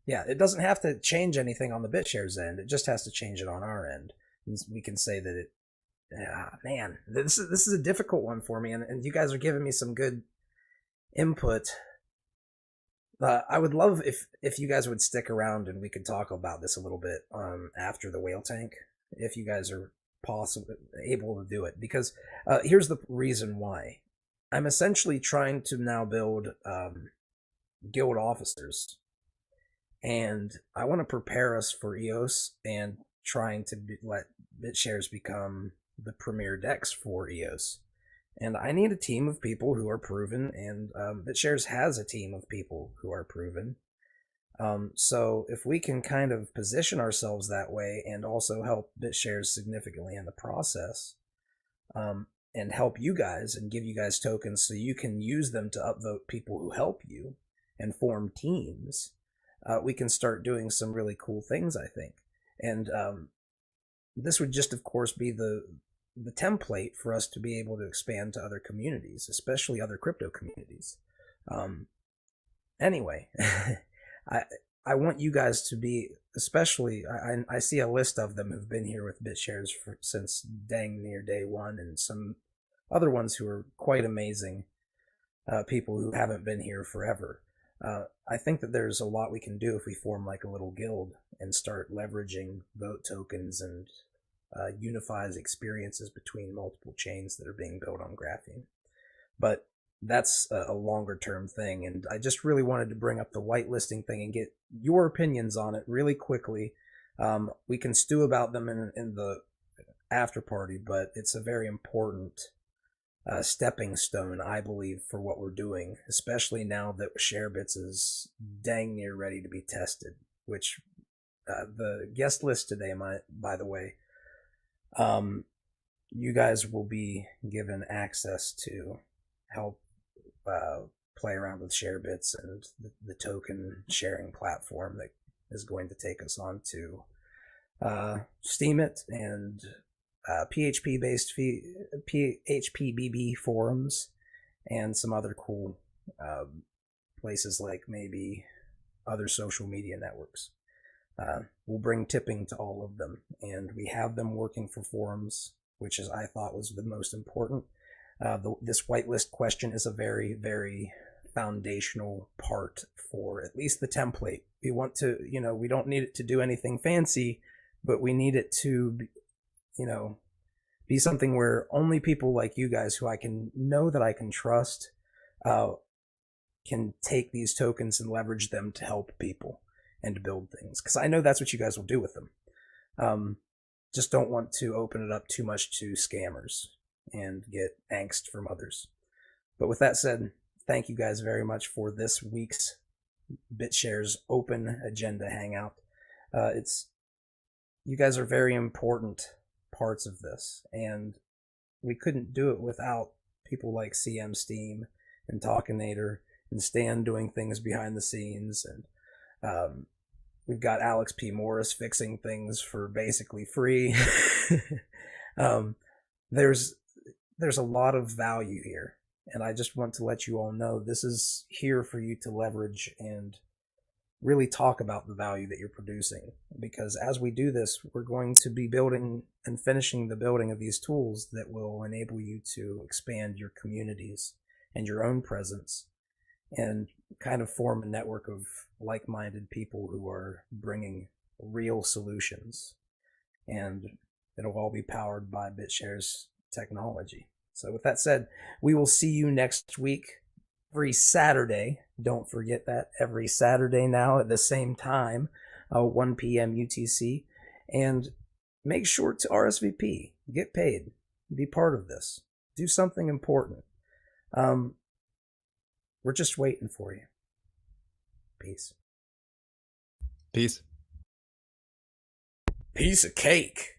yeah, it doesn't have to change anything on the BitShares end, it just has to change it on our end. And we can say that it, man, this is a difficult one for me, and you guys are giving me some good input. I would love if you guys would stick around and we could talk about this a little bit after the whale tank, if you guys are able to do it, because here's the reason why. I'm essentially trying to now build guild officers, and I want to prepare us for EOS and trying to let BitShares become the premier DEX for EOS. And I need a team of people who are proven, and BitShares has a team of people who are proven. So if we can kind of position ourselves that way and also help BitShares significantly in the process, and help you guys and give you guys tokens so you can use them to upvote people who help you and form teams, we can start doing some really cool things, I think. And this would just, of course, be the template for us to be able to expand to other communities, especially other crypto communities. Anyway, I want you guys to be, especially, I see a list of them who've been here with BitShares since dang near day one, and some other ones who are quite amazing people who haven't been here forever. I think that there's a lot we can do if we form like a little guild and start leveraging vote tokens and unifies experiences between multiple chains that are being built on Graphene. But that's a longer term thing, and I just really wanted to bring up the whitelisting thing and get your opinions on it really quickly. We can stew about them in the after party, but it's a very important stepping stone, I believe, for what we're doing, especially now that ShareBits is dang near ready to be tested, which the guest list today, by the way, you guys will be given access to help play around with ShareBits and the token sharing platform that is going to take us on to Steemit and PHP-based PHPBB forums and some other cool places like maybe other social media networks. We'll bring tipping to all of them, and we have them working for forums, which is I thought was the most important. This whitelist question is a very, very foundational part for at least the template. We want to, we don't need it to do anything fancy, but we need it to, be something where only people like you guys who I can know that I can trust can take these tokens and leverage them to help people and to build things. Because I know that's what you guys will do with them. Just don't want to open it up too much to scammers and get angst from others. But with that said, thank you guys very much for this week's BitShares Open Agenda Hangout. You guys are very important parts of this, and we couldn't do it without people like CM Steam and Talkinator and Stan doing things behind the scenes, and we've got Alex P. Morris fixing things for basically free. There's a lot of value here, and I just want to let you all know this is here for you to leverage and really talk about the value that you're producing because as we do this, we're going to be building and finishing the building of these tools that will enable you to expand your communities and your own presence and kind of form a network of like-minded people who are bringing real solutions. And it'll all be powered by BitShares technology. So with that said, we will see you next week, every Saturday. Don't forget that, every Saturday now at the same time, 1 p.m. UTC. And make sure to RSVP, get paid, be part of this, do something important. We're just waiting for you. Peace. Peace. Piece of cake.